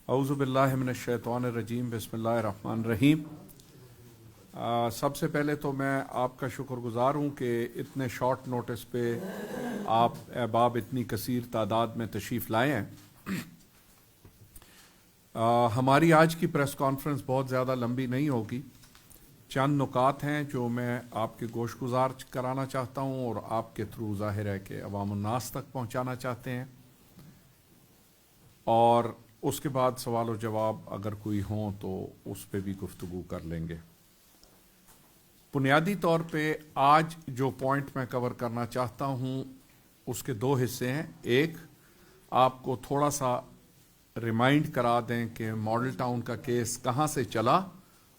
اعوذ باللہ من الشیطان الرجیم بسم اللہ الرحمن الرحیم۔ سب سے پہلے تو میں آپ کا شکر گزار ہوں کہ اتنے شارٹ نوٹس پہ آپ احباب اتنی کثیر تعداد میں تشریف لائے ہیں۔ ہماری آج کی پریس کانفرنس بہت زیادہ لمبی نہیں ہوگی، چند نکات ہیں جو میں آپ کے گوش گزار کرانا چاہتا ہوں اور آپ کے تھرو ظاہر ہے کہ عوام الناس تک پہنچانا چاہتے ہیں، اور اس کے بعد سوال و جواب اگر کوئی ہوں تو اس پہ بھی گفتگو کر لیں گے۔ بنیادی طور پہ آج جو پوائنٹ میں کور کرنا چاہتا ہوں اس کے دو حصے ہیں۔ ایک، آپ کو تھوڑا سا ریمائنڈ کرا دیں کہ ماڈل ٹاؤن کا کیس کہاں سے چلا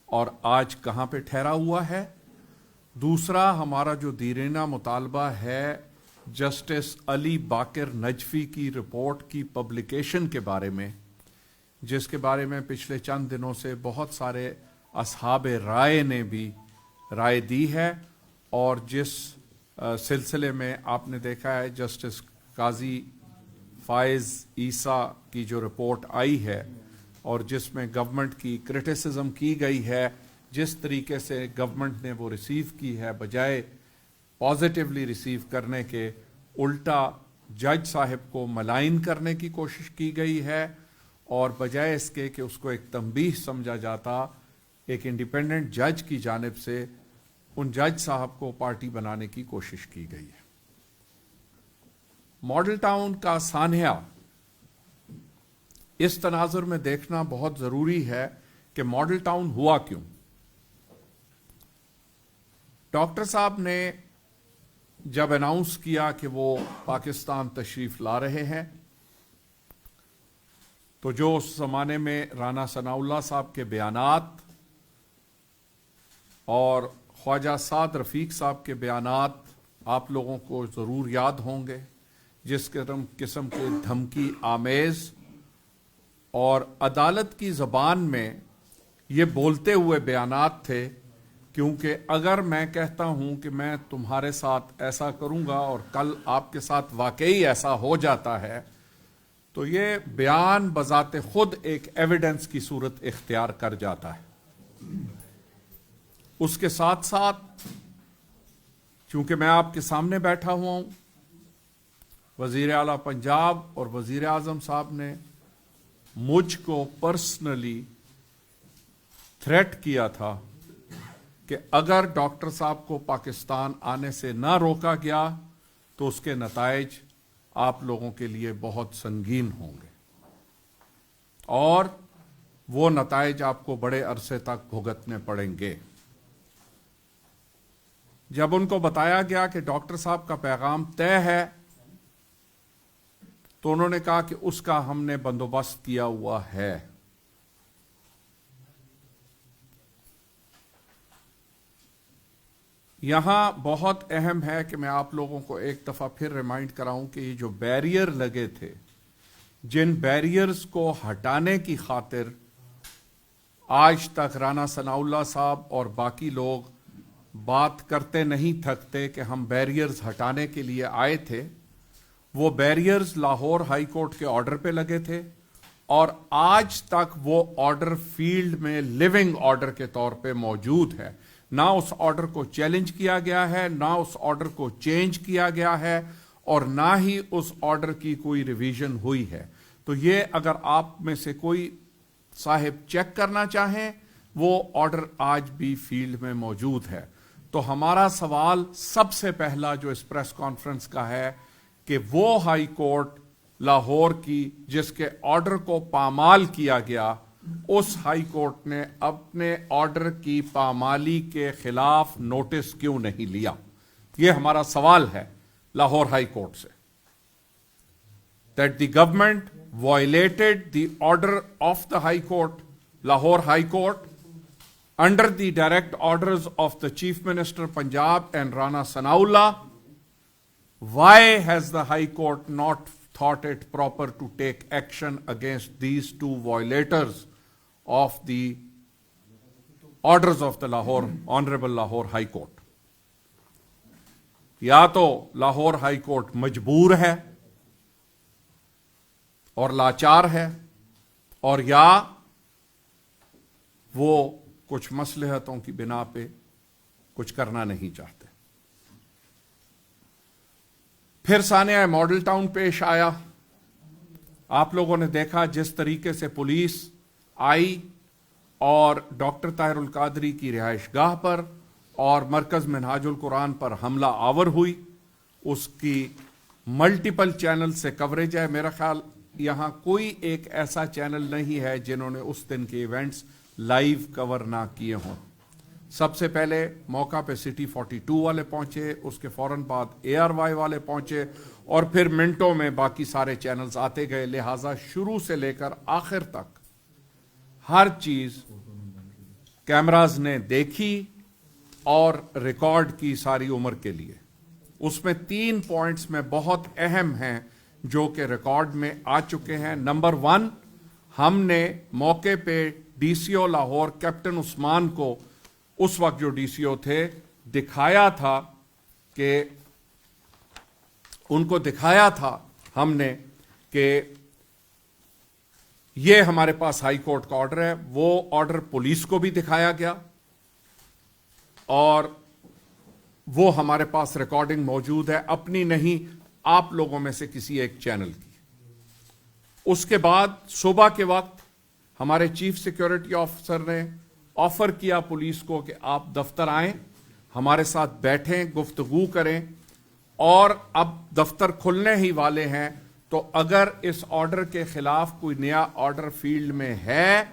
اور آج کہاں پہ ٹھہرا ہوا ہے۔ دوسرا، ہمارا جو دیرینہ مطالبہ ہے جسٹس علی باقر نجفی کی رپورٹ کی پبلیکیشن کے بارے میں، جس کے بارے میں پچھلے چند دنوں سے بہت سارے اصحاب رائے نے بھی رائے دی ہے، اور جس سلسلے میں آپ نے دیکھا ہے جسٹس قاضی فائز عیسیٰ کی جو رپورٹ آئی ہے اور جس میں گورنمنٹ کی کرٹیسزم کی گئی ہے، جس طریقے سے گورنمنٹ نے وہ ریسیو کی ہے بجائے پازیٹیولی ریسیو کرنے کے الٹا جج صاحب کو ملائن کرنے کی کوشش کی گئی ہے، اور بجائے اس کے کہ اس کو ایک تنبیہ سمجھا جاتا ایک انڈیپینڈنٹ جج کی جانب سے، ان جج صاحب کو پارٹی بنانے کی کوشش کی گئی ہے۔ ماڈل ٹاؤن کا سانحہ اس تناظر میں دیکھنا بہت ضروری ہے کہ ماڈل ٹاؤن ہوا کیوں۔ ڈاکٹر صاحب نے جب اناؤنس کیا کہ وہ پاکستان تشریف لا رہے ہیں، تو جو اس زمانے میں رانا ثناء اللہ صاحب کے بیانات اور خواجہ سعد رفیق صاحب کے بیانات آپ لوگوں کو ضرور یاد ہوں گے، جس قسم کے دھمکی آمیز اور عدالت کی زبان میں یہ بولتے ہوئے بیانات تھے، کیونکہ اگر میں کہتا ہوں کہ میں تمہارے ساتھ ایسا کروں گا اور کل آپ کے ساتھ واقعی ایسا ہو جاتا ہے، تو یہ بیان بذات خود ایک ایویڈنس کی صورت اختیار کر جاتا ہے۔ اس کے ساتھ ساتھ چونکہ میں آپ کے سامنے بیٹھا ہوا ہوں، وزیر اعلیٰ پنجاب اور وزیر اعظم صاحب نے مجھ کو پرسنلی تھریٹ کیا تھا کہ اگر ڈاکٹر صاحب کو پاکستان آنے سے نہ روکا گیا تو اس کے نتائج آپ لوگوں کے لیے بہت سنگین ہوں گے، اور وہ نتائج آپ کو بڑے عرصے تک بھگتنے پڑیں گے۔ جب ان کو بتایا گیا کہ ڈاکٹر صاحب کا پیغام طے ہے، تو انہوں نے کہا کہ اس کا ہم نے بندوبست کیا ہوا ہے۔ یہاں بہت اہم ہے کہ میں آپ لوگوں کو ایک دفعہ پھر ریمائنڈ کراؤں کہ یہ جو بیریئر لگے تھے، جن بیریئرز کو ہٹانے کی خاطر آج تک رانا ثناء اللہ صاحب اور باقی لوگ بات کرتے نہیں تھکتے کہ ہم بیریئرز ہٹانے کے لیے آئے تھے، وہ بیریئرز لاہور ہائی کورٹ کے آرڈر پہ لگے تھے، اور آج تک وہ آرڈر فیلڈ میں لیونگ آرڈر کے طور پہ موجود ہے۔ نہ اس آرڈر کو چیلنج کیا گیا ہے، نہ اس آرڈر کو چینج کیا گیا ہے، اور نہ ہی اس آرڈر کی کوئی ریویژن ہوئی ہے۔ تو یہ اگر آپ میں سے کوئی صاحب چیک کرنا چاہیں، وہ آرڈر آج بھی فیلڈ میں موجود ہے۔ تو ہمارا سوال سب سے پہلا جو اس پریس کانفرنس کا ہے کہ وہ ہائی کورٹ لاہور کی جس کے آرڈر کو پامال کیا گیا، اس ہائی کورٹ نے اپنے آرڈر کی پامالی کے خلاف نوٹس کیوں نہیں لیا؟ یہ ہمارا سوال ہے لاہور ہائی کورٹ سے۔ That the government violated the order of the High Court, Lahore High Court, under the direct orders of the Chief Minister Punjab and Rana Sanaullah. Why has the High Court not thought it proper to take action against these two violators of the orders of the Honorable Lahore High Court? یا تو Lahore high court مجبور ہے اور لاچار ہے، اور یا وہ کچھ مصلحتوں کی بنا پہ کچھ کرنا نہیں چاہتے. پھر سانحہ ماڈل ٹاؤن پیش آیا. آپ لوگوں نے دیکھا جس طریقے سے پولیس آئی اور ڈاکٹر طاہر القادری کی رہائش گاہ پر اور مرکز منہاج القرآن پر حملہ آور ہوئی. اس کی ملٹیپل چینل سے کوریج ہے. میرا خیال یہاں کوئی ایک ایسا چینل نہیں ہے جنہوں نے اس دن کے ایونٹس لائیو کور نہ کیے ہوں. سب سے پہلے موقع پہ سٹی 42 والے پہنچے, اس کے فوراً بعد ARY والے پہنچے, اور پھر منٹوں میں باقی سارے چینلز آتے گئے. لہٰذا شروع سے لے کر آخر تک ہر چیز کیمراز نے دیکھی اور ریکارڈ کی ساری عمر کے لیے. اس میں 3 پوائنٹس میں بہت اہم ہیں جو کہ ریکارڈ میں آ چکے ہیں. نمبر 1, ہم نے موقع پہ DCO لاہور کیپٹن عثمان کو, اس وقت جو DCO تھے, دکھایا تھا کہ ان کو دکھایا تھا ہم نے کہ یہ ہمارے پاس ہائی کورٹ کا آرڈر ہے. وہ آرڈر پولیس کو بھی دکھایا گیا اور وہ ہمارے پاس ریکارڈنگ موجود ہے, اپنی نہیں, آپ لوگوں میں سے کسی ایک چینل کی. اس کے بعد صبح کے وقت ہمارے چیف سیکیورٹی آفیسر نے آفر کیا پولیس کو کہ آپ دفتر آئیں, ہمارے ساتھ بیٹھیں, گفتگو کریں, اور اب دفتر کھلنے ہی والے ہیں, تو اگر اس آرڈر کے خلاف کوئی نیا آرڈر فیلڈ میں ہے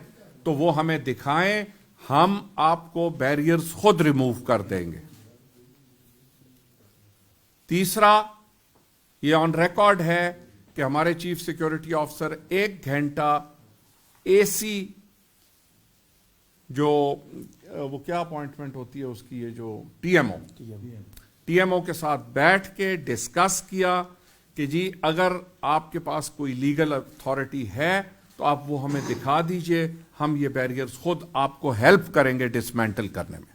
تو وہ ہمیں دکھائیں, ہم آپ کو بیریئرز خود ریموو کر دیں گے. تیسرا, یہ آن ریکارڈ ہے کہ ہمارے چیف سیکیورٹی آفیسر 1 گھنٹہ AC جو وہ کیا اپوائنٹمنٹ ہوتی ہے اس کی, یہ جو TMO کے ساتھ بیٹھ کے ڈسکس کیا کہ جی اگر آپ کے پاس کوئی لیگل اتھارٹی ہے تو آپ وہ ہمیں دکھا دیجئے, ہم یہ بیریئرز خود آپ کو ہیلپ کریں گے ڈسمینٹل کرنے میں.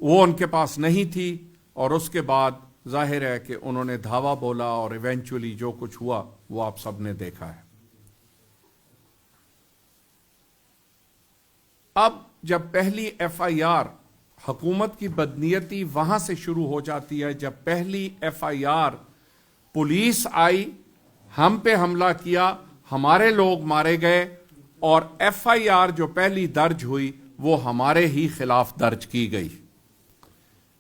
وہ ان کے پاس نہیں تھی, اور اس کے بعد ظاہر ہے کہ انہوں نے دھاوا بولا, اور ایونچولی جو کچھ ہوا وہ آپ سب نے دیکھا ہے. اب جب پہلی FIR, حکومت کی بدنیتی وہاں سے شروع ہو جاتی ہے. جب پہلی FIR پولیس آئی, ہم پہ حملہ کیا, ہمارے لوگ مارے گئے, اور FIR جو پہلی درج ہوئی وہ ہمارے ہی خلاف درج کی گئی.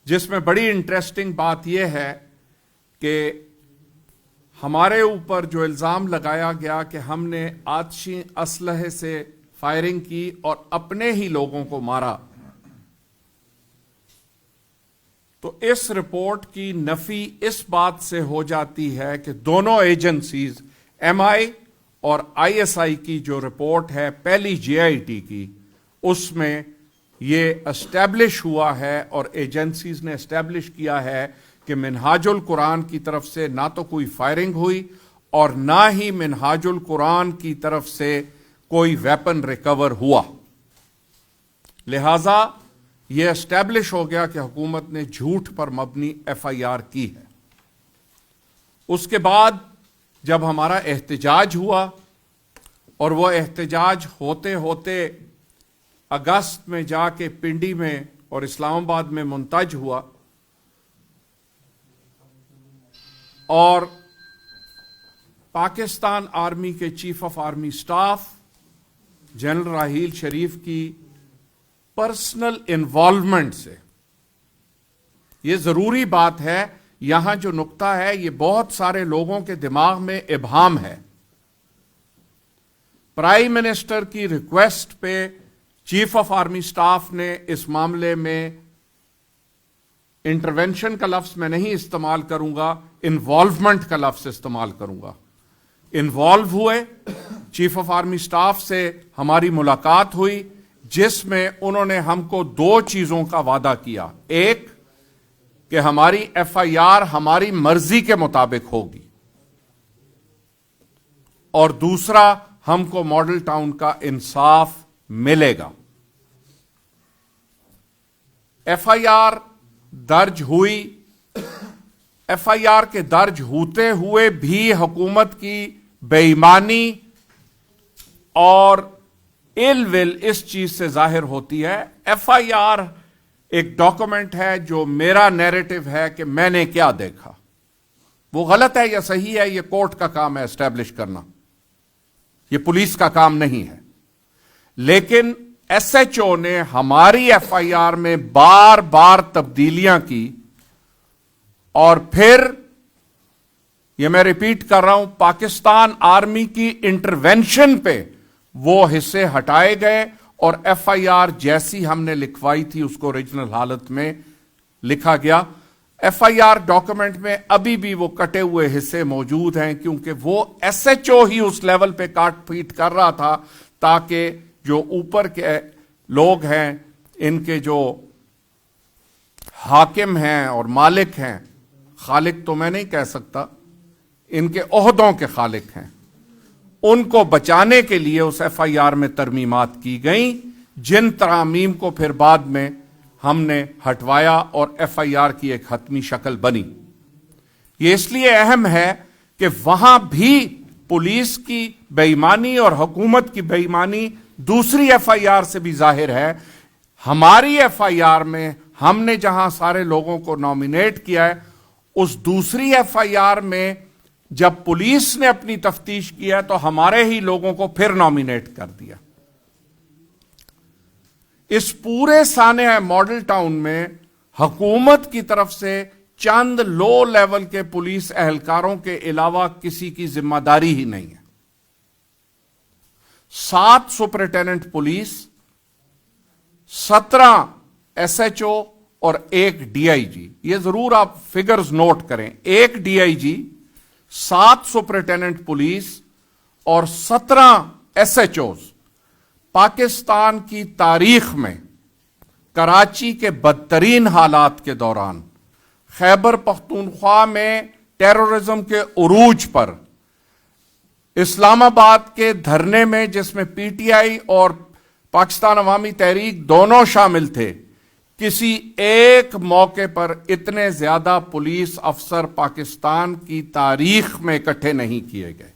جس میں بڑی انٹرسٹنگ بات یہ ہے کہ ہمارے اوپر جو الزام لگایا گیا کہ ہم نے آتشی اسلحے سے فائرنگ کی اور اپنے ہی لوگوں کو مارا, تو اس رپورٹ کی نفی اس بات سے ہو جاتی ہے کہ دونوں ایجنسیز MI اور ISI کی جو رپورٹ ہے پہلی JIT کی, اس میں یہ اسٹیبلش ہوا ہے اور ایجنسیز نے اسٹیبلش کیا ہے کہ منہاج القرآن کی طرف سے نہ تو کوئی فائرنگ ہوئی اور نہ ہی منہاج القرآن کی طرف سے کوئی ویپن ریکور ہوا. لہذا یہ اسٹیبلش ہو گیا کہ حکومت نے جھوٹ پر مبنی FIR کی ہے. اس کے بعد جب ہمارا احتجاج ہوا, اور وہ احتجاج ہوتے ہوتے اگست میں جا کے پنڈی میں اور اسلام آباد میں منتج ہوا, اور پاکستان آرمی کے chief of army staff general Raheel Sharif کی پرسنل انوالومنٹ سے, یہ ضروری بات ہے, یہاں جو نقطہ ہے یہ بہت سارے لوگوں کے دماغ میں ابہام ہے. پرائم منسٹر کی ریکویسٹ پہ چیف آف آرمی سٹاف نے اس معاملے میں انٹرونشن کا لفظ میں نہیں استعمال کروں گا, انوالومنٹ کا لفظ استعمال کروں گا. انوالو ہوئے, چیف آف آرمی سٹاف سے ہماری ملاقات ہوئی, جس میں انہوں نے ہم کو 2 چیزوں کا وعدہ کیا. ایک کہ ہماری FIR ہماری مرضی کے مطابق ہوگی, اور دوسرا ہم کو ماڈل ٹاؤن کا انصاف ملے گا. FIR درج ہوئی. FIR کے درج ہوتے ہوئے بھی حکومت کی بے ایمانی اور ایل ول اس چیز سے ظاہر ہوتی ہے. ایف آئی آر ایک ڈاکومنٹ ہے جو میرا نیریٹو ہے کہ میں نے کیا دیکھا. وہ غلط ہے یا صحیح ہے یہ کورٹ کا کام ہے اسٹیبلش کرنا, یہ پولیس کا کام نہیں ہے. لیکن ایس ایچ او نے ہماری ایف آئی آر میں بار بار تبدیلیاں کی, اور پھر یہ میں ریپیٹ کر رہا ہوں, پاکستان آرمی کی انٹرونشن پہ وہ حصے ہٹائے گئے, اور ایف آئی آر جیسی ہم نے لکھوائی تھی اس کو اوریجنل حالت میں لکھا گیا. ایف آئی آر ڈاکومنٹ میں ابھی بھی وہ کٹے ہوئے حصے موجود ہیں, کیونکہ وہ ایس ایچ او ہی اس لیول پہ کاٹ پیٹ کر رہا تھا تاکہ جو اوپر کے لوگ ہیں, ان کے جو حاکم ہیں اور مالک ہیں, خالق تو میں نہیں کہہ سکتا, ان کے عہدوں کے خالق ہیں, ان کو بچانے کے لیے اس ایف آئی آر میں ترمیمات کی گئیں, جن ترامیم کو پھر بعد میں ہم نے ہٹوایا اور ایف آئی آر کی ایک حتمی شکل بنی. یہ اس لیے اہم ہے کہ وہاں بھی پولیس کی بے ایمانی اور حکومت کی بے ایمانی دوسری ایف آئی آر سے بھی ظاہر ہے. ہماری ایف آئی آر میں ہم نے جہاں سارے لوگوں کو نامینیٹ کیا ہے, اس دوسری ایف آئی آر میں جب پولیس نے اپنی تفتیش کیا تو ہمارے ہی لوگوں کو پھر نامینیٹ کر دیا. اس پورے سانحہ ماڈل ٹاؤن میں حکومت کی طرف سے چند لو لیول کے پولیس اہلکاروں کے علاوہ کسی کی ذمہ داری ہی نہیں ہے. 7 superintendent police, 17 S H O اور 1 ڈی آئی جی. یہ ضرور آپ فگرز نوٹ کریں, 1 D I G, 7 superintendent police اور 17 ایس ایچ اوز پاکستان کی تاریخ میں کراچی کے بدترین حالات کے دوران, خیبر پختونخوا میں ٹیررزم کے عروج پر, اسلام آباد کے دھرنے میں جس میں پی ٹی آئی اور پاکستان عوامی تحریک دونوں شامل تھے, کسی ایک موقع پر اتنے زیادہ پولیس افسر پاکستان کی تاریخ میں اکٹھے نہیں کیے گئے.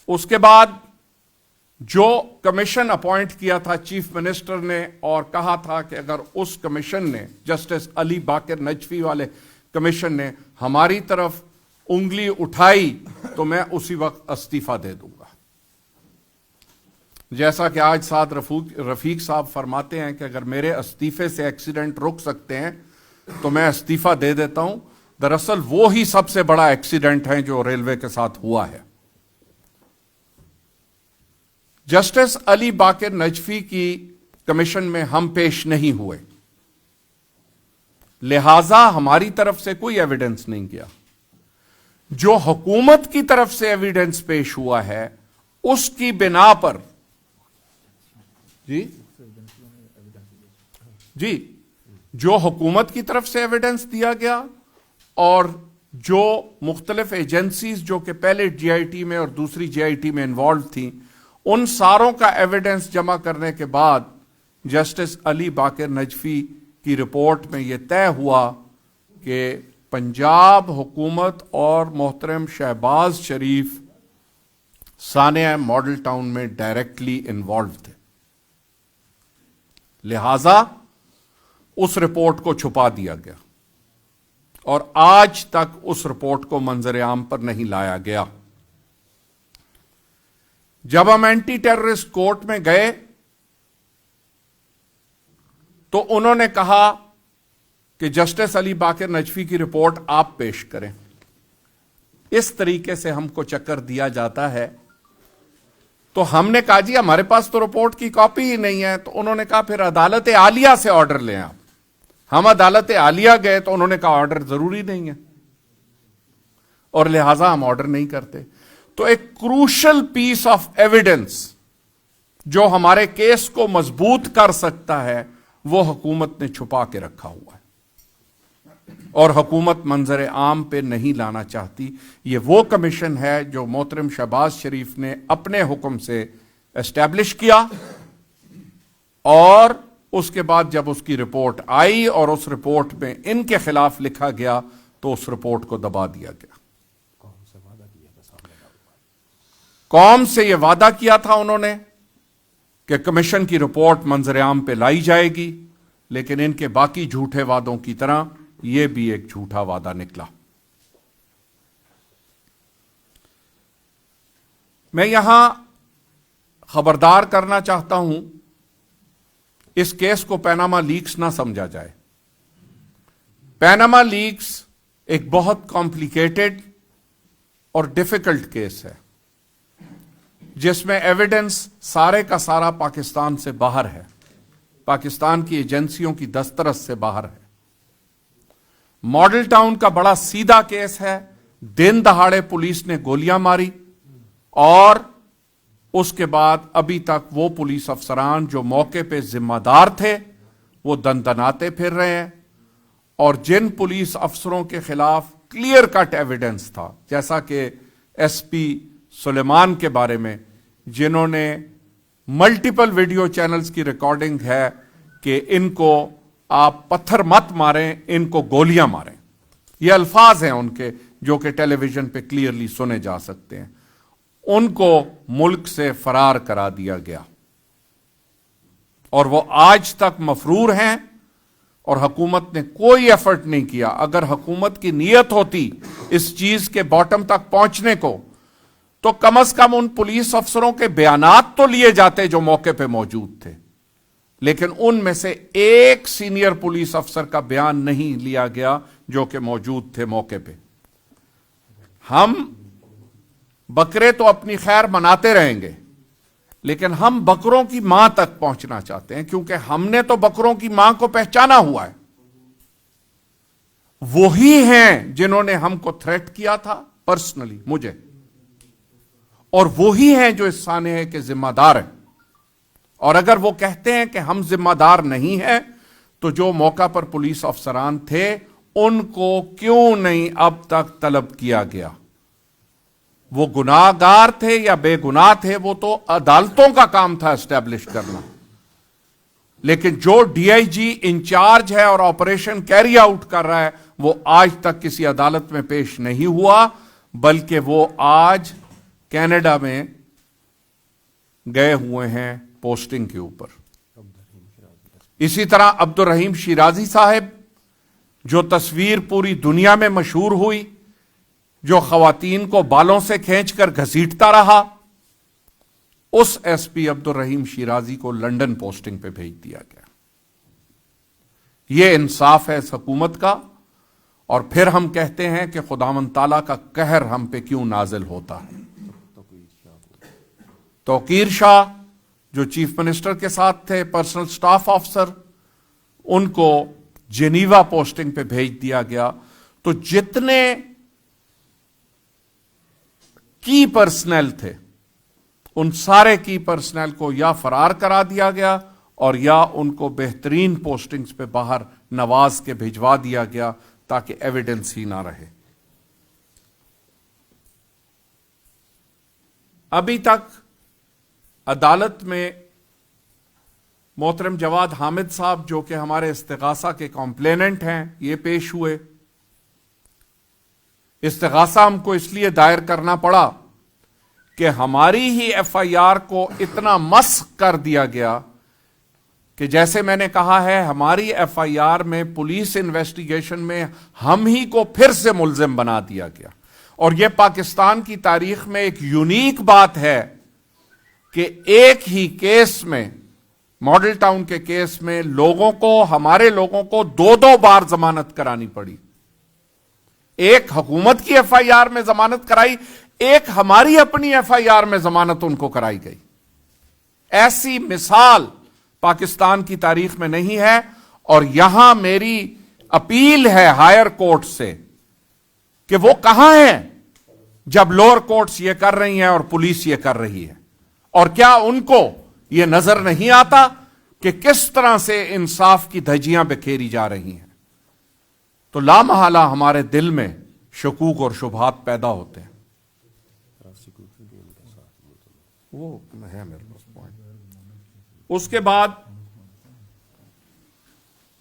اس کے بعد جو کمیشن اپوائنٹ کیا تھا چیف منسٹر نے, اور کہا تھا کہ اگر اس کمیشن نے, جسٹس علی باقر نجفی والے کمیشن نے ہماری طرف انگلی اٹھائی تو میں اسی وقت استعفیٰ دے دوں گا. جیسا کہ آج ساتھ رفیق صاحب فرماتے ہیں کہ اگر میرے استعفے سے ایکسیڈنٹ رک سکتے ہیں تو میں استعفیٰ دے دیتا ہوں. دراصل وہی سب سے بڑا ایکسیڈنٹ ہے جو ریلوے کے ساتھ ہوا ہے. جسٹس علی باقر نجفی کی کمیشن میں ہم پیش نہیں ہوئے, لہذا ہماری طرف سے کوئی ایویڈنس نہیں کیا. جو حکومت کی طرف سے ایویڈنس پیش ہوا ہے اس کی بنا پر جی جو حکومت کی طرف سے ایویڈنس دیا گیا, اور جو مختلف ایجنسیز جو کہ پہلے جی آئی ٹی میں اور دوسری جی آئی ٹی میں انوالو تھیں, ان ساروں کا ایویڈنس جمع کرنے کے بعد جسٹس علی باقر نجفی کی رپورٹ میں یہ طے ہوا کہ پنجاب حکومت اور محترم شہباز شریف سانحہ ماڈل ٹاؤن میں ڈائریکٹلی انوالو تھے. لہذا اس رپورٹ کو چھپا دیا گیا اور آج تک اس رپورٹ کو منظر عام پر نہیں لایا گیا. جب ہم اینٹی ٹیررسٹ کورٹ میں گئے تو انہوں نے کہا کہ جسٹس علی باقر نجفی کی رپورٹ آپ پیش کریں. اس طریقے سے ہم کو چکر دیا جاتا ہے. تو ہم نے کہا جی ہمارے پاس تو رپورٹ کی کاپی ہی نہیں ہے. تو انہوں نے کہا پھر عدالت عالیہ سے آرڈر لیں آپ. ہم عدالت عالیہ گئے تو انہوں نے کہا آرڈر ضروری نہیں ہے اور لہٰذا ہم آرڈر نہیں کرتے. تو ایک کروشل پیس آف ایویڈنس جو ہمارے کیس کو مضبوط کر سکتا ہے وہ حکومت نے چھپا کے رکھا ہوا ہے اور حکومت منظر عام پہ نہیں لانا چاہتی. یہ وہ کمیشن ہے جو محترم شہباز شریف نے اپنے حکم سے اسٹیبلش کیا, اور اس کے بعد جب اس کی رپورٹ آئی اور اس رپورٹ میں ان کے خلاف لکھا گیا تو اس رپورٹ کو دبا دیا گیا. قوم سے یہ وعدہ کیا تھا انہوں نے کہ کمیشن کی رپورٹ منظر عام پہ لائی جائے گی، لیکن ان کے باقی جھوٹے وعدوں کی طرح یہ بھی ایک جھوٹا وعدہ نکلا۔ میں یہاں خبردار کرنا چاہتا ہوں، اس کیس کو پیناما لیکس نہ سمجھا جائے۔ پیناما لیکس ایک بہت کمپلیکیٹڈ اور ڈیفیکلٹ کیس ہے، جس میں ایویڈنس سارے کا سارا پاکستان سے باہر ہے، پاکستان کی ایجنسیوں کی دسترس سے باہر ہے۔ ماڈل ٹاؤن کا بڑا سیدھا کیس ہے، دن دہاڑے پولیس نے گولیاں ماری، اور اس کے بعد ابھی تک وہ پولیس افسران جو موقع پہ ذمہ دار تھے وہ دندناتے پھر رہے ہیں، اور جن پولیس افسروں کے خلاف کلیئر کٹ ایویڈنس تھا، جیسا کہ ایس پی سلیمان کے بارے میں، جنہوں نے ملٹیپل ویڈیو چینلز کی ریکارڈنگ ہے کہ ان کو آپ پتھر مت ماریں، ان کو گولیاں ماریں، یہ الفاظ ہیں ان کے جو کہ ٹیلی ویژن پہ کلیئرلی سنے جا سکتے ہیں، ان کو ملک سے فرار کرا دیا گیا، اور وہ آج تک مفرور ہیں، اور حکومت نے کوئی ایفرٹ نہیں کیا۔ اگر حکومت کی نیت ہوتی اس چیز کے باٹم تک پہنچنے کو، تو کم از کم ان پولیس افسروں کے بیانات تو لیے جاتے جو موقع پہ موجود تھے، لیکن ان میں سے ایک سینئر پولیس افسر کا بیان نہیں لیا گیا جو کہ موجود تھے موقع پہ۔ ہم بکرے تو اپنی خیر مناتے رہیں گے، لیکن ہم بکروں کی ماں تک پہنچنا چاہتے ہیں، کیونکہ ہم نے تو بکروں کی ماں کو پہچانا ہوا ہے۔ وہی ہیں جنہوں نے ہم کو تھریٹ کیا تھا پرسنلی، مجھے، اور وہی ہیں جو اس سانحے کے ذمہ دار ہیں۔ اور اگر وہ کہتے ہیں کہ ہم ذمہ دار نہیں ہیں، تو جو موقع پر پولیس افسران تھے ان کو کیوں نہیں اب تک طلب کیا گیا؟ وہ گناہ گار تھے یا بے گناہ تھے، وہ تو عدالتوں کا کام تھا اسٹیبلش کرنا، لیکن جو ڈی آئی جی انچارج ہے اور آپریشن کیری آؤٹ کر رہا ہے، وہ آج تک کسی عدالت میں پیش نہیں ہوا، بلکہ وہ آج کینیڈا میں گئے ہوئے ہیں پوسٹنگ کے اوپر۔ اسی طرح عبد الرحیم شیرازی صاحب، جو تصویر پوری دنیا میں مشہور ہوئی، جو خواتین کو بالوں سے کھینچ کر گھسیٹتا رہا، اس ایس پی عبد الرحیم شیرازی کو لنڈن پوسٹنگ پہ بھیج دیا گیا۔ یہ انصاف ہے اس حکومت کا، اور پھر ہم کہتے ہیں کہ خداوند تعالیٰ کا قہر ہم پہ کیوں نازل ہوتا ہے۔ توقیر شاہ جو چیف منسٹر کے ساتھ تھے، پرسنل سٹاف آفیسر، ان کو جنیوا پوسٹنگ پہ بھیج دیا گیا۔ تو جتنے کی پرسنل تھے، ان سارے کی پرسنل کو یا فرار کرا دیا گیا، اور یا ان کو بہترین پوسٹنگز پہ باہر نواز کے بھجوا دیا گیا تاکہ ایویڈنس ہی نہ رہے۔ ابھی تک عدالت میں محترم جواد حامد صاحب، جو کہ ہمارے استغاثہ کے کمپلیننٹ ہیں، یہ پیش ہوئے۔ استغاثہ ہم کو اس لیے دائر کرنا پڑا کہ ہماری ہی ایف آئی آر کو اتنا مسخ کر دیا گیا کہ جیسے میں نے کہا ہے، ہماری ایف آئی آر میں پولیس انویسٹیگیشن میں ہم ہی کو پھر سے ملزم بنا دیا گیا۔ اور یہ پاکستان کی تاریخ میں ایک یونیک بات ہے کہ ایک ہی کیس میں، ماڈل ٹاؤن کے کیس میں، ہمارے لوگوں کو دو بار ضمانت کرانی پڑی۔ ایک حکومت کی ایف آئی آر میں ضمانت کرائی، ایک ہماری اپنی ایف آئی آر میں ضمانت ان کو کرائی گئی۔ ایسی مثال پاکستان کی تاریخ میں نہیں ہے، اور یہاں میری اپیل ہے ہائر کورٹ سے کہ وہ کہاں ہیں جب لوور کورٹس یہ کر رہی ہیں اور پولیس یہ کر رہی ہے؟ اور کیا ان کو یہ نظر نہیں آتا کہ کس طرح سے انصاف کی دھجیاں بکھیری جا رہی ہیں؟ تو لامحالہ ہمارے دل میں شکوک اور شبہات پیدا ہوتے ہیں۔ وہ ہے میرے پاس پوائنٹ۔ اس کے بعد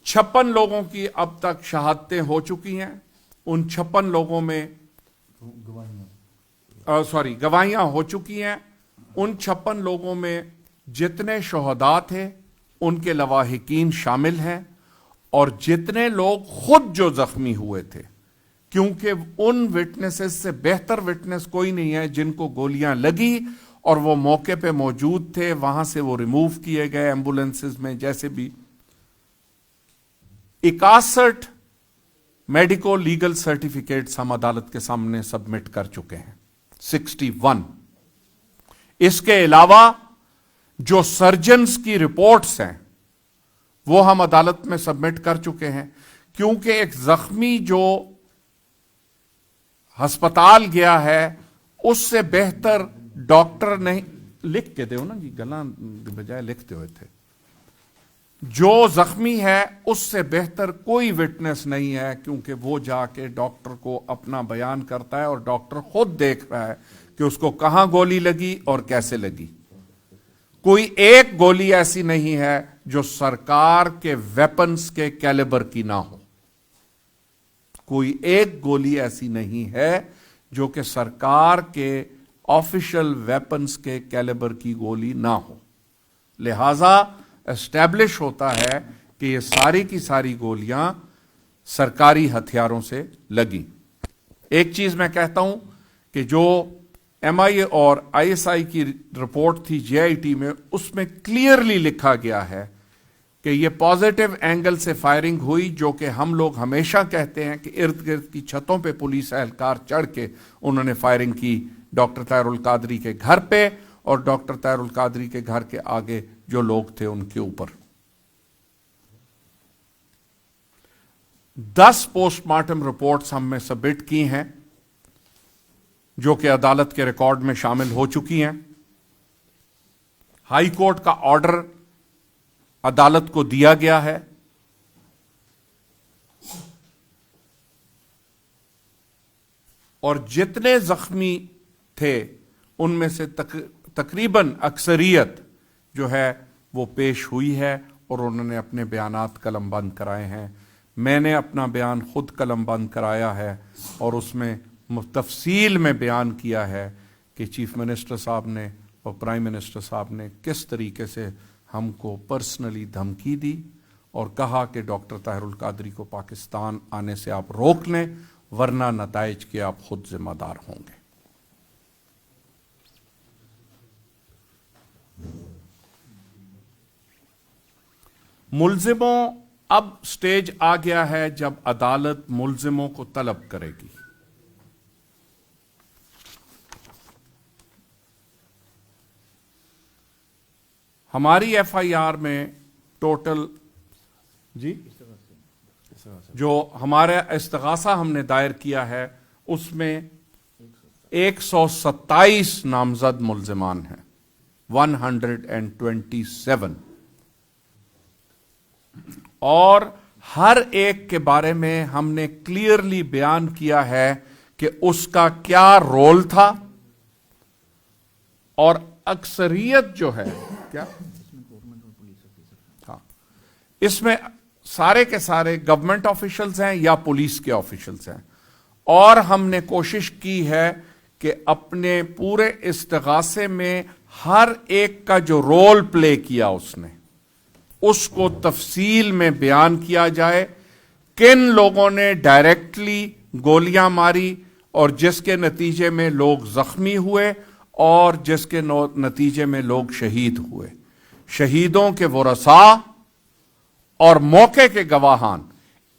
56 لوگوں کی اب تک شہادتیں ہو چکی ہیں۔ ان 56 لوگوں میں گواہیاں ہو چکی ہیں. ان 56 لوگوں میں جتنے شہداء تھے ان کے لواحقین شامل ہیں، اور جتنے لوگ خود جو زخمی ہوئے تھے، کیونکہ ان وٹنسز سے بہتر وٹنس کوئی نہیں ہے جن کو گولیاں لگی اور وہ موقع پہ موجود تھے، وہاں سے وہ ریموو کیے گئے ایمبولینسز میں. جیسے بھی 61 میڈیکو لیگل سرٹیفکیٹس ہم عدالت کے سامنے سبمٹ کر چکے ہیں. 61. اس کے علاوہ جو سرجنز کی رپورٹس ہیں وہ ہم عدالت میں سبمٹ کر چکے ہیں، کیونکہ ایک زخمی جو ہسپتال گیا ہے اس سے بہتر ڈاکٹر نہیں. لکھ کے دو نا جی، گلا بجائے لکھتے ہوئے تھے. جو زخمی ہے اس سے بہتر کوئی وٹنس نہیں ہے، کیونکہ وہ جا کے ڈاکٹر کو اپنا بیان کرتا ہے اور ڈاکٹر خود دیکھ رہا ہے کہ اس کو کہاں گولی لگی اور کیسے لگی. کوئی ایک گولی ایسی نہیں ہے جو سرکار کے ویپنز کے کیلیبر کی نہ ہو. کوئی ایک گولی ایسی نہیں ہے جو کہ سرکار کے آفیشل ویپنز کے کیلیبر کی گولی نہ ہو. لہذا اسٹیبلش ہوتا ہے کہ یہ ساری کی ساری گولیاں سرکاری ہتھیاروں سے لگیں. ایک چیز میں کہتا ہوں کہ جو ایم آئی اے اور آئی ایس آئی کی رپورٹ تھی جے آئی ٹی میں، اس میں کلیئرلی لکھا گیا ہے کہ یہ پازیٹیو اینگل سے فائرنگ ہوئی، جو کہ ہم لوگ ہمیشہ کہتے ہیں کہ ارد گرد کی چھتوں پہ پولیس اہلکار چڑھ کے انہوں نے فائرنگ کی ڈاکٹر طاہر القادری کے گھر پہ اور ڈاکٹر طاہر القادری کے گھر کے آگے جو لوگ تھے ان کے اوپر. 10 پوسٹ مارٹم رپورٹس ہم نے سبمٹ کی ہیں جو کہ عدالت کے ریکارڈ میں شامل ہو چکی ہیں. ہائی کورٹ کا آرڈر عدالت کو دیا گیا ہے. اور جتنے زخمی تھے ان میں سے تقریباً اکثریت جو ہے وہ پیش ہوئی ہے اور انہوں نے اپنے بیانات قلم بند کرائے ہیں. میں نے اپنا بیان خود قلم بند کرایا ہے اور اس میں تفصیل میں بیان کیا ہے کہ چیف منسٹر صاحب نے اور پرائم منسٹر صاحب نے کس طریقے سے ہم کو پرسنلی دھمکی دی اور کہا کہ ڈاکٹر طاہر القادری کو پاکستان آنے سے آپ روک لیں ورنہ نتائج کے آپ خود ذمہ دار ہوں گے. ملزموں، اب سٹیج آ گیا ہے جب عدالت ملزموں کو طلب کرے گی. ہماری ایف آئی آر میں ٹوٹل جو ہمارا استغاثہ ہم نے دائر کیا ہے اس میں 127 نامزد ملزمان ہیں. 127. اور ہر ایک کے بارے میں ہم نے کلیئرلی بیان کیا ہے کہ اس کا کیا رول تھا، اور اکثریت جو ہے کیا ہاں اس میں سارے کے سارے گورنمنٹ آفیشلز ہیں یا پولیس کے آفیشلز ہیں. اور ہم نے کوشش کی ہے کہ اپنے پورے استغاثے میں ہر ایک کا جو رول پلے کیا اس کو تفصیل میں بیان کیا جائے. کن لوگوں نے ڈائریکٹلی گولیاں ماری اور جس کے نتیجے میں لوگ زخمی ہوئے اور جس کے نتیجے میں لوگ شہید ہوئے. شہیدوں کے ورثاء اور موقع کے گواہان،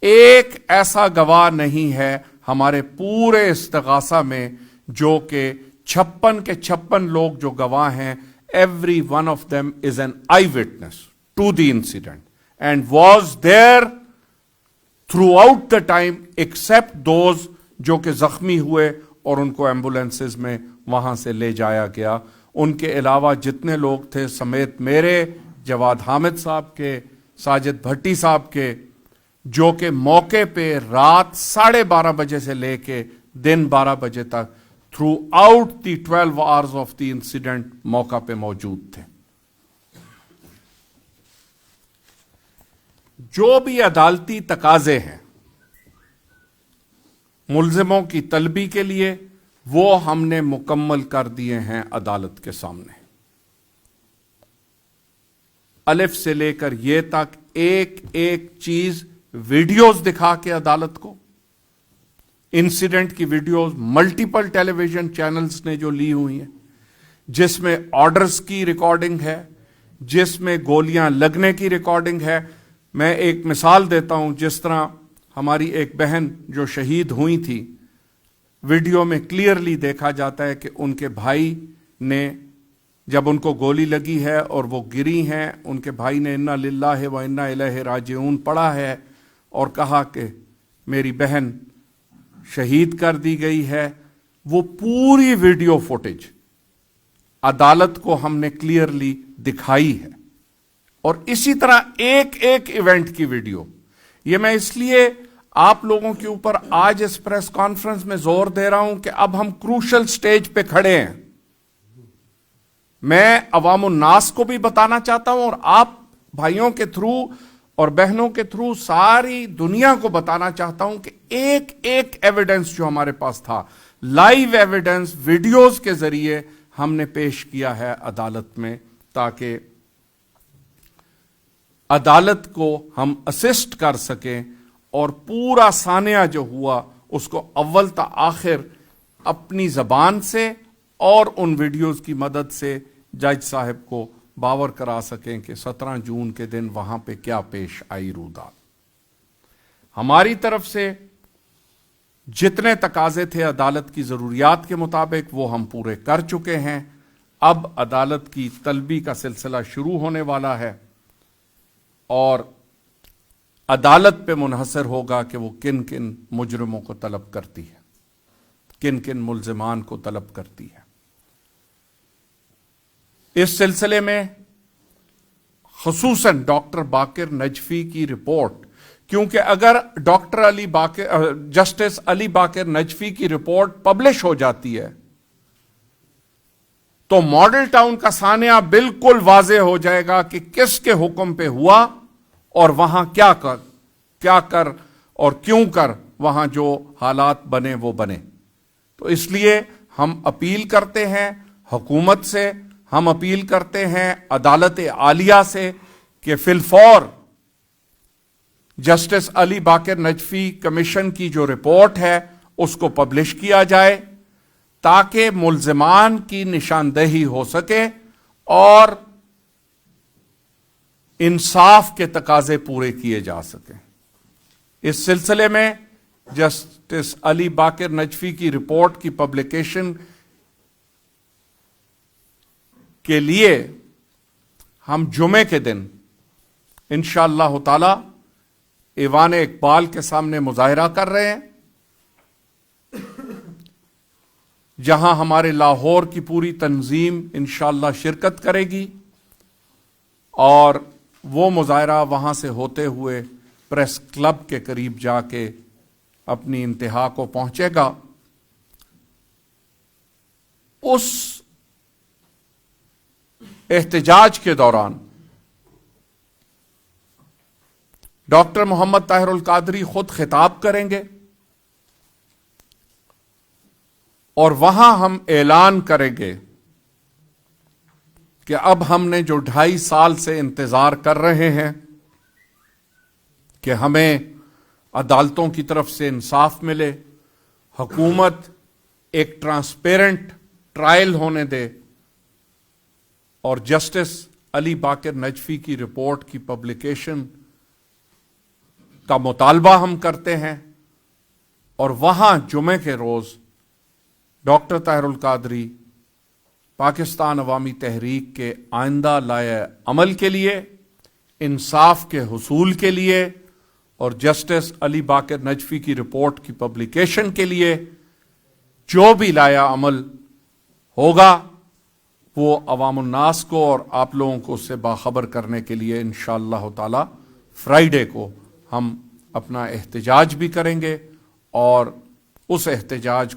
ایک ایسا گواہ نہیں ہے ہمارے پورے استغاثہ میں جو کہ 56 کے 56 لوگ جو گواہ ہیں. Every one of them is an eyewitness to the incident and was there throughout the time except those جو کہ زخمی ہوئے اور ان کو ایمبولینسز میں وہاں سے لے جایا گیا. ان کے علاوہ جتنے لوگ تھے سمیت میرے، جواد حامد صاحب کے، ساجد بھٹی صاحب کے، جو کہ موقع پہ رات 12:30 بجے سے لے کے دن 12 بجے تک through out the 12 hours of the incident موقع پہ موجود تھے. جو بھی عدالتی تقاضے ہیں ملزموں کی طلبی کے لیے وہ ہم نے مکمل کر دیے ہیں عدالت کے سامنے. الف سے لے کر یہ تک ایک ایک چیز ویڈیوز دکھا کے عدالت کو، انسیڈنٹ کی ویڈیوز ملٹیپل ٹیلی ویژن چینلز نے جو لی ہوئی ہیں، جس میں آرڈرز کی ریکارڈنگ ہے، جس میں گولیاں لگنے کی ریکارڈنگ ہے. میں ایک مثال دیتا ہوں. جس طرح ہماری ایک بہن جو شہید ہوئی تھی، ویڈیو میں کلیئرلی دیکھا جاتا ہے کہ ان کے بھائی نے جب ان کو گولی لگی ہے اور وہ گری ہیں، ان کے بھائی نے انا للہ و انا الیہ راجعون پڑھا ہے اور کہا کہ میری بہن شہید کر دی گئی ہے. وہ پوری ویڈیو فوٹیج عدالت کو ہم نے کلیئرلی دکھائی ہے. اور اسی طرح ایک ایک ایونٹ کی ویڈیو. یہ میں اس لیے آپ لوگوں کے اوپر آج اس پریس کانفرنس میں زور دے رہا ہوں کہ اب ہم کروشل سٹیج پہ کھڑے ہیں. میں عوام الناس کو بھی بتانا چاہتا ہوں اور آپ بھائیوں کے تھرو اور بہنوں کے تھرو ساری دنیا کو بتانا چاہتا ہوں کہ ایک ایک ایویڈنس جو ہمارے پاس تھا، لائیو ایویڈنس ویڈیوز کے ذریعے ہم نے پیش کیا ہے عدالت میں، تاکہ عدالت کو ہم اسسٹ کر سکیں اور پورا سانحہ جو ہوا اس کو اول تا آخر اپنی زبان سے اور ان ویڈیوز کی مدد سے جج صاحب کو باور کرا سکیں کہ 17 جون کے دن وہاں پہ کیا پیش آئی روداد. ہماری طرف سے جتنے تقاضے تھے عدالت کی ضروریات کے مطابق وہ ہم پورے کر چکے ہیں. اب عدالت کی طلبی کا سلسلہ شروع ہونے والا ہے اور عدالت پہ منحصر ہوگا کہ وہ کن کن مجرموں کو طلب کرتی ہے، کن کن ملزمان کو طلب کرتی ہے. اس سلسلے میں خصوصاً ڈاکٹر باقر نجفی کی رپورٹ، کیونکہ اگر جسٹس علی باقر نجفی کی رپورٹ پبلش ہو جاتی ہے تو ماڈل ٹاؤن کا سانحہ بالکل واضح ہو جائے گا کہ کس کے حکم پہ ہوا اور وہاں کیا کر اور کیوں کر وہاں جو حالات بنے وہ بنے. تو اس لیے ہم اپیل کرتے ہیں حکومت سے، ہم اپیل کرتے ہیں عدالت عالیہ سے کہ فی الفور جسٹس علی باقر نجفی کمیشن کی جو رپورٹ ہے اس کو پبلش کیا جائے تاکہ ملزمان کی نشاندہی ہو سکے اور انصاف کے تقاضے پورے کیے جا سکیں. اس سلسلے میں جسٹس علی باقر نجفی کی رپورٹ کی پبلیکیشن کے لیے ہم جمعے کے دن انشاءاللہ تعالی ایوان اقبال کے سامنے مظاہرہ کر رہے ہیں، جہاں ہمارے لاہور کی پوری تنظیم انشاءاللہ شرکت کرے گی اور وہ مظاہرہ وہاں سے ہوتے ہوئے پریس کلب کے قریب جا کے اپنی انتہا کو پہنچے گا. اس احتجاج کے دوران ڈاکٹر محمد طاہر القادری خود خطاب کریں گے اور وہاں ہم اعلان کریں گے کہ اب ہم نے جو 2.5 سال سے انتظار کر رہے ہیں کہ ہمیں عدالتوں کی طرف سے انصاف ملے، حکومت ایک ٹرانسپیرنٹ ٹرائل ہونے دے اور جسٹس علی باقر نجفی کی رپورٹ کی پبلیکیشن کا مطالبہ ہم کرتے ہیں. اور وہاں جمعے کے روز ڈاکٹر طاہر القادری پاکستان عوامی تحریک کے آئندہ لائحہ عمل کے لیے، انصاف کے حصول کے لیے اور جسٹس علی باقر نجفی کی رپورٹ کی پبلیکیشن کے لیے جو بھی لائحہ عمل ہوگا وہ عوام الناس کو اور آپ لوگوں کو اس سے باخبر کرنے کے لیے انشاءاللہ تعالی فرائیڈے کو ہم اپنا احتجاج بھی کریں گے اور اس احتجاج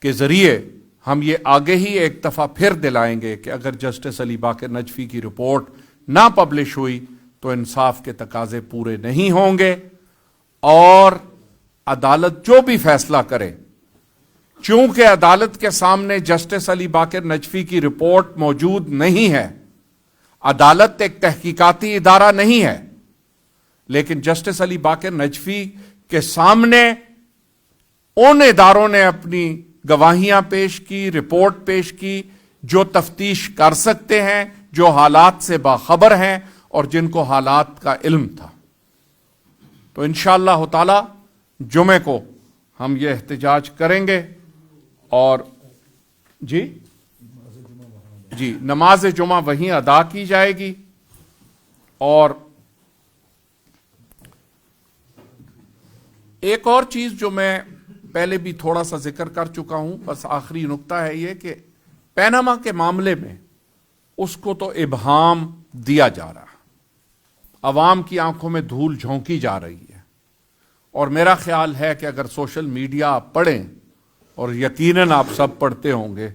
کے ذریعے ہم یہ آگے ہی ایک دفعہ پھر دلائیں گے کہ اگر جسٹس علی باقر نجفی کی رپورٹ نہ پبلش ہوئی تو انصاف کے تقاضے پورے نہیں ہوں گے اور عدالت جو بھی فیصلہ کرے چونکہ عدالت کے سامنے جسٹس علی باقر نجفی کی رپورٹ موجود نہیں ہے، عدالت ایک تحقیقاتی ادارہ نہیں ہے، لیکن جسٹس علی باقر نجفی کے سامنے ان اداروں نے اپنی گواہیاں پیش کی، رپورٹ پیش کی، جو تفتیش کر سکتے ہیں، جو حالات سے باخبر ہیں اور جن کو حالات کا علم تھا۔ تو انشاءاللہ تعالی جمعے کو ہم یہ احتجاج کریں گے اور جی نماز جمعہ وہیں ادا کی جائے گی۔ اور ایک اور چیز جو میں پہلے بھی تھوڑا سا ذکر کر چکا ہوں، بس آخری نقطہ ہے یہ کہ پیناما کے معاملے میں اس کو تو ابہام دیا جا رہا، عوام کی آنکھوں میں دھول جھونکی جا رہی ہے، اور میرا خیال ہے کہ اگر سوشل میڈیا آپ پڑھیں، اور یقیناً آپ سب پڑھتے ہوں گے،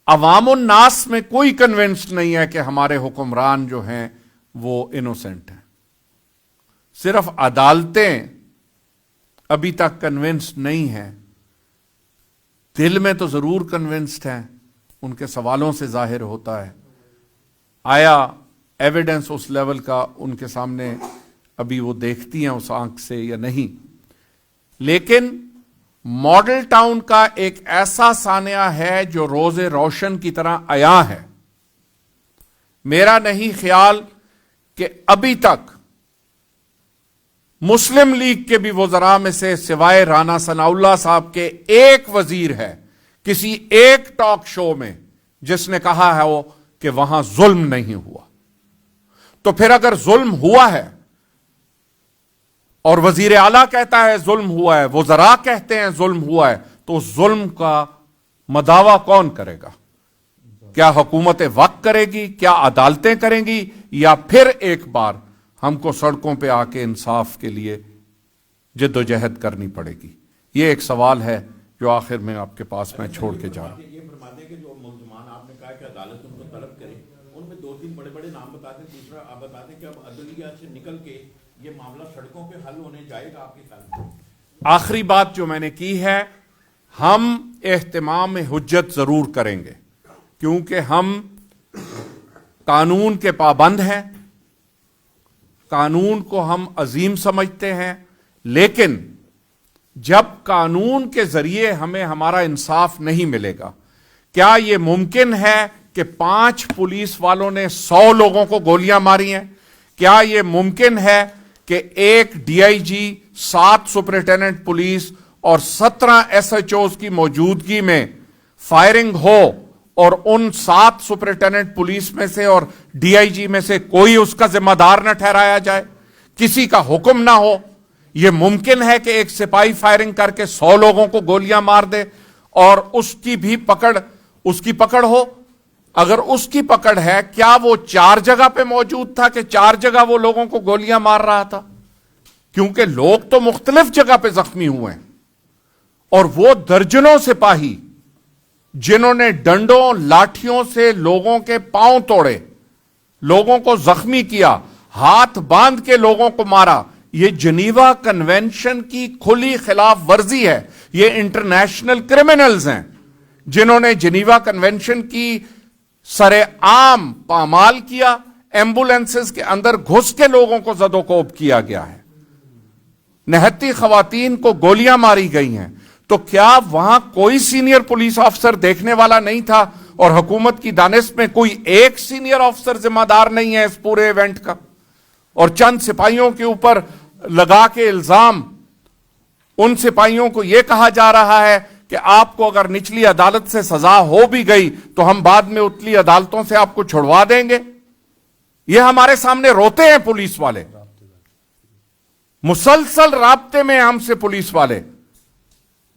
عوام الناس میں کوئی کنونسڈ نہیں ہے کہ ہمارے حکمران جو ہیں وہ انوسنٹ ہیں۔ صرف عدالتیں ابھی تک کنونسڈ نہیں ہیں، دل میں تو ضرور کنونسڈ ہیں، ان کے سوالوں سے ظاہر ہوتا ہے۔ آیا ایویڈنس اس لیول کا ان کے سامنے ابھی وہ دیکھتی ہیں اس آنکھ سے یا نہیں؟ لیکن ماڈل ٹاؤن کا ایک ایسا سانحہ ہے جو روز روشن کی طرح عیاں ہے۔ میرا نہیں خیال کہ ابھی تک مسلم لیگ کے بھی وزراء میں سے سوائے رانا ثناء اللہ صاحب کے ایک وزیر ہے کسی ایک ٹاک شو میں جس نے کہا ہے وہ کہ وہاں ظلم نہیں ہوا۔ تو پھر اگر ظلم ہوا ہے اور وزیر اعلیٰ کہتا ہے ظلم ہوا ہے، وزراء کہتے ہیں ظلم ہوا ہے، تو اس ظلم کا مداوع کون کرے گا؟ کیا حکومت وقت کرے گی؟ کیا عدالتیں کریں گی؟ یا پھر ایک بار ہم کو سڑکوں پہ آ کے انصاف کے لیے جد و جہد کرنی پڑے گی؟ یہ ایک سوال ہے جو آخر میں آپ کے پاس میں چھوڑ کے جا رہا ہوں۔ یہ فرما دیں کہ جو ملزمان آپ نے کہا کہ عدالت ان کو طلب کرے، ان میں دو تین بڑے بڑے نام بتا دیں۔ دوسرا آپ بتا دیں کہ اب عدلیہ سے نکل کے یہ معاملہ سڑکوں پہ حل ہونے جائے گا آپ کے خیال میں؟ آخری بات جو میں نے کی ہے، ہم اہتمام حجت ضرور کریں گے، کیونکہ ہم قانون کے پابند ہیں، قانون کو ہم عظیم سمجھتے ہیں، لیکن جب قانون کے ذریعے ہمیں ہمارا انصاف نہیں ملے گا، کیا یہ ممکن ہے کہ 5 پولیس والوں نے 100 لوگوں کو گولیاں ماری ہیں؟ کیا یہ ممکن ہے کہ ایک D I G, 7 superintendent police اور 17 ایس ایچ اوز کی موجودگی میں فائرنگ ہو اور ان 7 سپرنٹینڈنٹ پولیس میں سے اور ڈی آئی جی میں سے کوئی اس کا ذمہ دار نہ ٹھہرایا جائے، کسی کا حکم نہ ہو؟ یہ ممکن ہے کہ ایک سپاہی فائرنگ کر کے 100 لوگوں کو گولیاں مار دے اور اس کی پکڑ ہو؟ اگر اس کی پکڑ ہے، کیا وہ 4 جگہ پہ موجود تھا کہ 4 جگہ وہ لوگوں کو گولیاں مار رہا تھا؟ کیونکہ لوگ تو مختلف جگہ پہ زخمی ہوئے ہیں، اور وہ درجنوں سپاہی جنہوں نے ڈنڈوں لاٹھیوں سے لوگوں کے پاؤں توڑے، لوگوں کو زخمی کیا، ہاتھ باندھ کے لوگوں کو مارا، یہ جنیوا کنونشن کی کھلی خلاف ورزی ہے۔ یہ انٹرنیشنل کرمنلز ہیں جنہوں نے جنیوا کنونشن کی سر عام پامال کیا، ایمبولینسز کے اندر گھس کے لوگوں کو زد و کوب کیا گیا ہے، نہتی خواتین کو گولیاں ماری گئی ہیں۔ تو کیا وہاں کوئی سینئر پولیس آفیسر دیکھنے والا نہیں تھا، اور حکومت کی دانش میں کوئی ایک سینئر آفیسر ذمہ دار نہیں ہے اس پورے ایونٹ کا؟ اور چند سپاہیوں کے اوپر لگا کے الزام، ان سپاہیوں کو یہ کہا جا رہا ہے کہ آپ کو اگر نچلی عدالت سے سزا ہو بھی گئی تو ہم بعد میں اتلی عدالتوں سے آپ کو چھڑوا دیں گے۔ یہ ہمارے سامنے روتے ہیں پولیس والے، مسلسل رابطے میں ہم سے پولیس والے،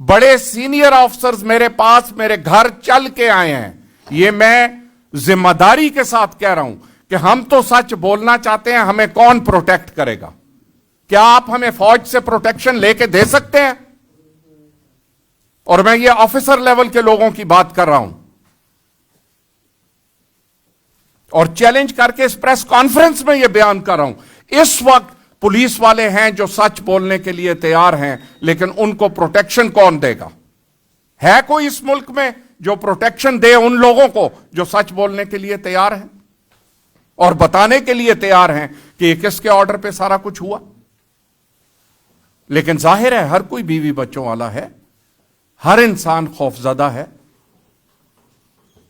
بڑے سینئر آفیسرز میرے پاس میرے گھر چل کے آئے ہیں۔ یہ میں ذمہ داری کے ساتھ کہہ رہا ہوں کہ ہم تو سچ بولنا چاہتے ہیں، ہمیں کون پروٹیکٹ کرے گا؟ کیا آپ ہمیں فوج سے پروٹیکشن لے کے دے سکتے ہیں؟ اور میں یہ آفیسر لیول کے لوگوں کی بات کر رہا ہوں، اور چیلنج کر کے اس پریس کانفرنس میں یہ بیان کر رہا ہوں۔ اس وقت پولیس والے ہیں جو سچ بولنے کے لیے تیار ہیں، لیکن ان کو پروٹیکشن کون دے گا؟ ہے کوئی اس ملک میں جو پروٹیکشن دے ان لوگوں کو جو سچ بولنے کے لیے تیار ہیں اور بتانے کے لیے تیار ہیں کہ یہ کس کے آرڈر پہ سارا کچھ ہوا؟ لیکن ظاہر ہے ہر کوئی بیوی بچوں والا ہے، ہر انسان خوفزدہ ہے،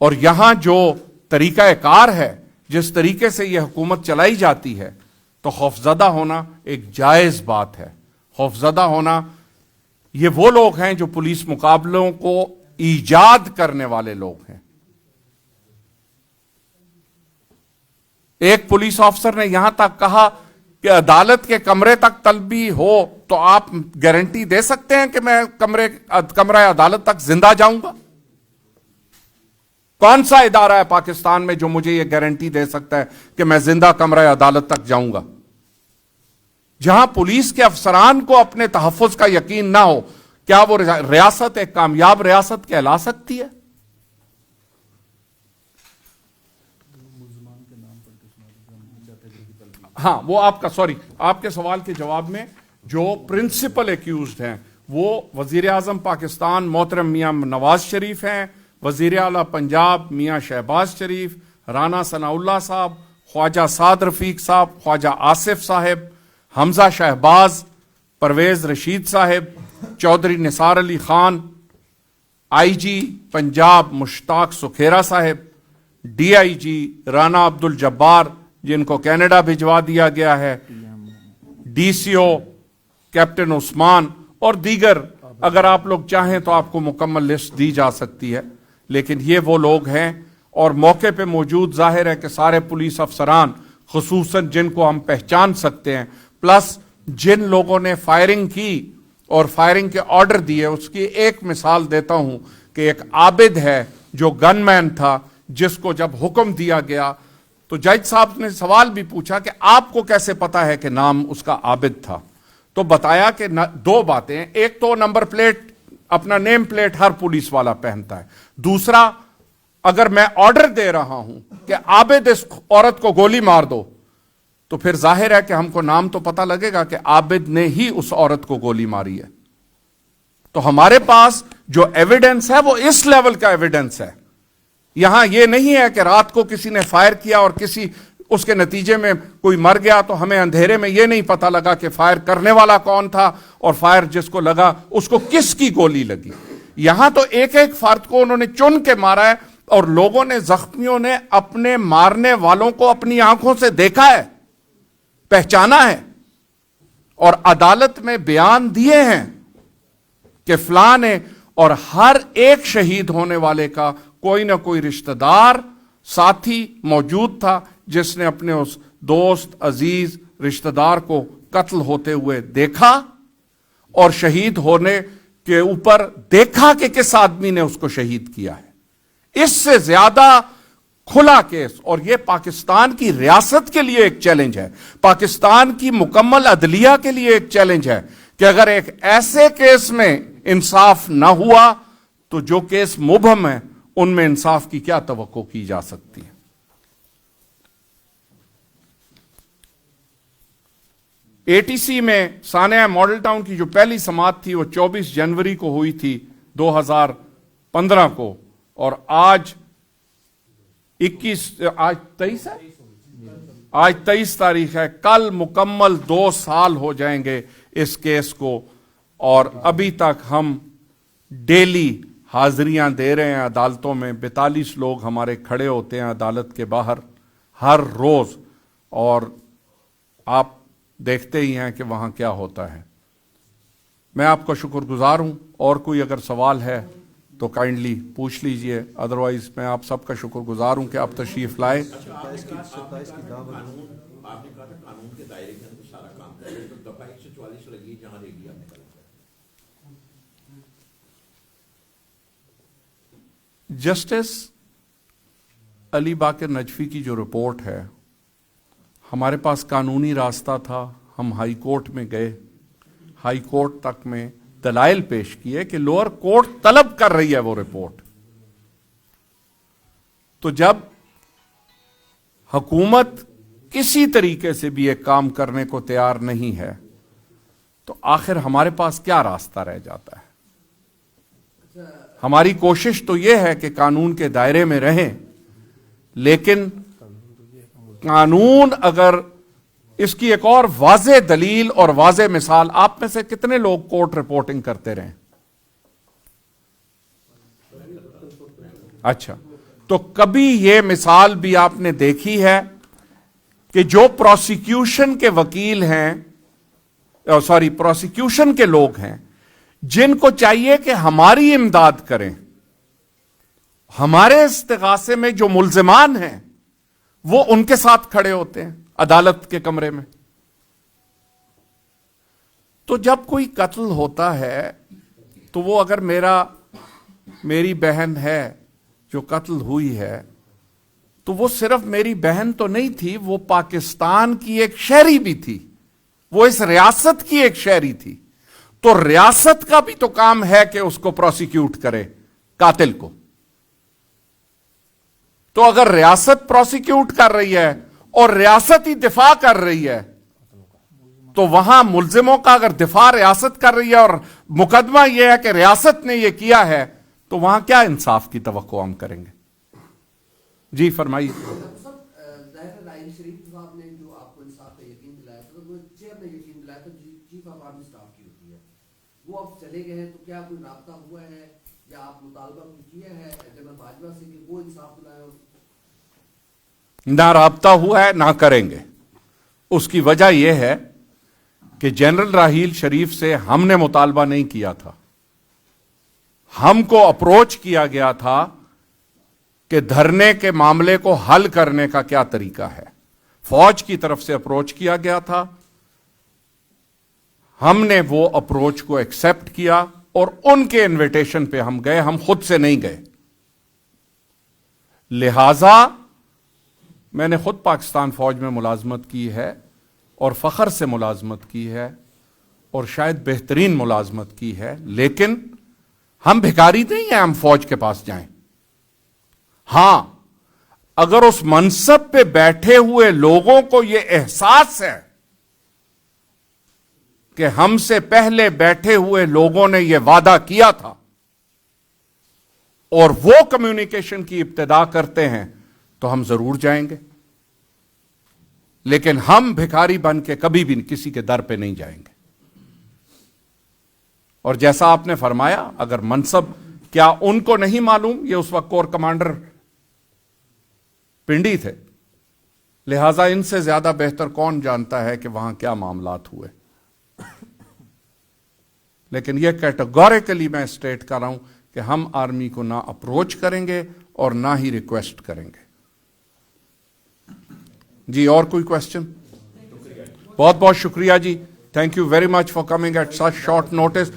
اور یہاں جو طریقہ کار ہے، جس طریقے سے یہ حکومت چلائی جاتی ہے، تو خوفزدہ ہونا ایک جائز بات ہے۔ خوفزدہ ہونا، یہ وہ لوگ ہیں جو پولیس مقابلوں کو ایجاد کرنے والے لوگ ہیں۔ ایک پولیس آفسر نے یہاں تک کہا کہ عدالت کے کمرے تک طلبی ہو تو آپ گارنٹی دے سکتے ہیں کہ میں کمرہ عدالت تک زندہ جاؤں گا؟ کون سا ادارہ ہے پاکستان میں جو مجھے یہ گارنٹی دے سکتا ہے کہ میں زندہ کمرہ عدالت تک جاؤں گا؟ جہاں پولیس کے افسران کو اپنے تحفظ کا یقین نہ ہو، کیا وہ ریاست ایک کامیاب ریاست کہلا سکتی ہے؟ ہاں، وہ آپ کے سوال کے جواب میں جو پرنسپل ایکیوزڈ ہیں وہ وزیر اعظم پاکستان محترم میاں نواز شریف ہیں، وزیر اعلیٰ پنجاب میاں شہباز شریف، رانا ثناء اللہ صاحب، خواجہ سعد رفیق صاحب، خواجہ آصف صاحب، حمزہ شہباز، پرویز رشید صاحب، چودھری نثار علی خان، آئی جی پنجاب مشتاق سکھیرا صاحب، ڈی آئی جی رانا عبد الجبار جن کو کینیڈا بھجوا دیا گیا ہے، ڈی سی او کیپٹن عثمان، اور دیگر، اگر آپ لوگ چاہیں تو آپ کو مکمل لسٹ دی جا سکتی ہے، لیکن یہ وہ لوگ ہیں۔ اور موقع پہ موجود ظاہر ہے کہ سارے پولیس افسران، خصوصاً جن کو ہم پہچان سکتے ہیں، پلس جن لوگوں نے فائرنگ کی اور فائرنگ کے آرڈر دیے، اس کی ایک مثال دیتا ہوں کہ ایک عابد ہے جو گن مین تھا، جس کو جب حکم دیا گیا تو جج صاحب نے سوال بھی پوچھا کہ آپ کو کیسے پتا ہے کہ نام اس کا عابد تھا؟ تو بتایا کہ دو باتیں، ایک تو نمبر پلیٹ، اپنا نیم پلیٹ ہر پولیس والا پہنتا ہے، دوسرا اگر میں آرڈر دے رہا ہوں کہ عابد اس عورت کو گولی مار دو، تو پھر ظاہر ہے کہ ہم کو نام تو پتہ لگے گا کہ عابد نے ہی اس عورت کو گولی ماری ہے۔ تو ہمارے پاس جو ایویڈنس ہے وہ اس لیول کا ایویڈنس ہے۔ یہاں یہ نہیں ہے کہ رات کو کسی نے فائر کیا اور اس کے نتیجے میں کوئی مر گیا تو ہمیں اندھیرے میں یہ نہیں پتا لگا کہ فائر کرنے والا کون تھا اور فائر جس کو لگا اس کو کس کی گولی لگی۔ یہاں تو ایک ایک فرد کو انہوں نے چن کے مارا ہے، اور لوگوں نے، زخمیوں نے اپنے مارنے والوں کو اپنی آنکھوں سے دیکھا ہے، پہچانا ہے، اور عدالت میں بیان دیے ہیں کہ فلاں نے، اور ہر ایک شہید ہونے والے کا کوئی نہ کوئی رشتہ دار، ساتھی موجود تھا جس نے اپنے اس دوست، عزیز، رشتہ دار کو قتل ہوتے ہوئے دیکھا، اور شہید ہونے کے اوپر دیکھا کہ کس آدمی نے اس کو شہید کیا ہے۔ اس سے زیادہ کھلا کیس، اور یہ پاکستان کی ریاست کے لیے ایک چیلنج ہے، پاکستان کی مکمل عدلیہ کے لیے ایک چیلنج ہے کہ اگر ایک ایسے کیس میں انصاف نہ ہوا تو جو کیس مبہم ہیں ان میں انصاف کی کیا توقع کی جا سکتی ہے؟ اے ٹی سی میں سانحہ ماڈل ٹاؤن کی جو پہلی سماعت تھی وہ 24 جنوری کو ہوئی تھی 2015 کو، اور آج 23 تاریخ ہے، کل مکمل 2 سال ہو جائیں گے اس کیس کو، اور ابھی تک ہم ڈیلی حاضریاں دے رہے ہیں عدالتوں میں۔ 42 لوگ ہمارے کھڑے ہوتے ہیں عدالت کے باہر ہر روز، اور آپ دیکھتے ہی ہیں کہ وہاں کیا ہوتا ہے۔ میں آپ کا شکر گزار ہوں، اور کوئی اگر سوال ہے تو کائنڈلی پوچھ لیجئے، ادروائز میں آپ سب کا شکر گزار ہوں کہ آپ تشریف لائے۔ آپ نے کہا تھا قانون کے دائرے کے اندر سارا کام کر رہے، تو دفعہ 144 لگی جہاں ریڈی آپ نے کہا۔ جسٹس علی باقر نجفی کی جو رپورٹ ہے، ہمارے پاس قانونی راستہ تھا، ہم ہائی کورٹ میں گئے، ہائی کورٹ تک میں دلائل پیش کیے کہ لوئر کورٹ طلب کر رہی ہے وہ رپورٹ۔ تو جب حکومت کسی طریقے سے بھی ایک کام کرنے کو تیار نہیں ہے تو آخر ہمارے پاس کیا راستہ رہ جاتا ہے؟ ہماری کوشش تو یہ ہے کہ قانون کے دائرے میں رہیں، لیکن قانون اگر اس کی ایک اور واضح دلیل اور واضح مثال، آپ میں سے کتنے لوگ کورٹ رپورٹنگ کرتے رہے؟ اچھا، تو کبھی یہ مثال بھی آپ نے دیکھی ہے کہ جو پروسیکیوشن کے وکیل ہیں، پروسیکیوشن کے لوگ ہیں، جن کو چاہیے کہ ہماری امداد کریں، ہمارے استغاثے میں جو ملزمان ہیں وہ ان کے ساتھ کھڑے ہوتے ہیں عدالت کے کمرے میں؟ تو جب کوئی قتل ہوتا ہے تو وہ اگر میری بہن ہے جو قتل ہوئی ہے، تو وہ صرف میری بہن تو نہیں تھی، وہ پاکستان کی ایک شہری بھی تھی، وہ اس ریاست کی ایک شہری تھی، تو ریاست کا بھی تو کام ہے کہ اس کو پروسیکیوٹ کرے قاتل کو۔ تو اگر ریاست پروسیکیوٹ کر رہی ہے اور ریاست ہی دفاع کر رہی ہے، تو وہاں ملزموں کا اگر دفاع ریاست کر رہی ہے اور مقدمہ یہ ہے کہ ریاست نے یہ کیا ہے، تو وہاں کیا انصاف کی توقع ہم کریں گے؟ جی فرمائیے۔ ظاہر راحیل شریف صاحب نے جو آپ کو انصاف کا یقین دلایا تھا، وہ چیئر نے یقین دلایا تھا، چیف آف آرمی اسٹاف کی ہوتی ہے، وہ اب چلے گئے ہیں، تو کیا کوئی رابطہ ہوا ہے یا آپ مطالبہ کیا ہے جنرل باجوہ سے کہ وہ انصاف دلائے؟ نہ رابطہ ہوا ہے، نہ کریں گے۔ اس کی وجہ یہ ہے کہ جنرل راحیل شریف سے ہم نے مطالبہ نہیں کیا تھا، ہم کو اپروچ کیا گیا تھا کہ دھرنے کے معاملے کو حل کرنے کا کیا طریقہ ہے، فوج کی طرف سے اپروچ کیا گیا تھا، ہم نے وہ اپروچ کو ایکسپٹ کیا اور ان کے انویٹیشن پہ ہم گئے، ہم خود سے نہیں گئے۔ لہذا میں نے خود پاکستان فوج میں ملازمت کی ہے اور فخر سے ملازمت کی ہے اور شاید بہترین ملازمت کی ہے، لیکن ہم بھکاری نہیں ہیں ہم فوج کے پاس جائیں۔ ہاں، اگر اس منصب پہ بیٹھے ہوئے لوگوں کو یہ احساس ہے کہ ہم سے پہلے بیٹھے ہوئے لوگوں نے یہ وعدہ کیا تھا اور وہ کمیونیکیشن کی ابتدا کرتے ہیں، تو ہم ضرور جائیں گے، لیکن ہم بھکاری بن کے کبھی بھی کسی کے در پہ نہیں جائیں گے۔ اور جیسا آپ نے فرمایا، اگر منصب، کیا ان کو نہیں معلوم؟ یہ اس وقت کور کمانڈر پنڈی تھے، لہذا ان سے زیادہ بہتر کون جانتا ہے کہ وہاں کیا معاملات ہوئے۔ لیکن یہ کیٹیگوریکلی میں اسٹیٹ کر رہا ہوں کہ ہم آرمی کو نہ اپروچ کریں گے اور نہ ہی ریکویسٹ کریں گے۔ جی اور کوئی کوشچن؟ بہت بہت شکریہ جی، thank you very much for coming at such short notice.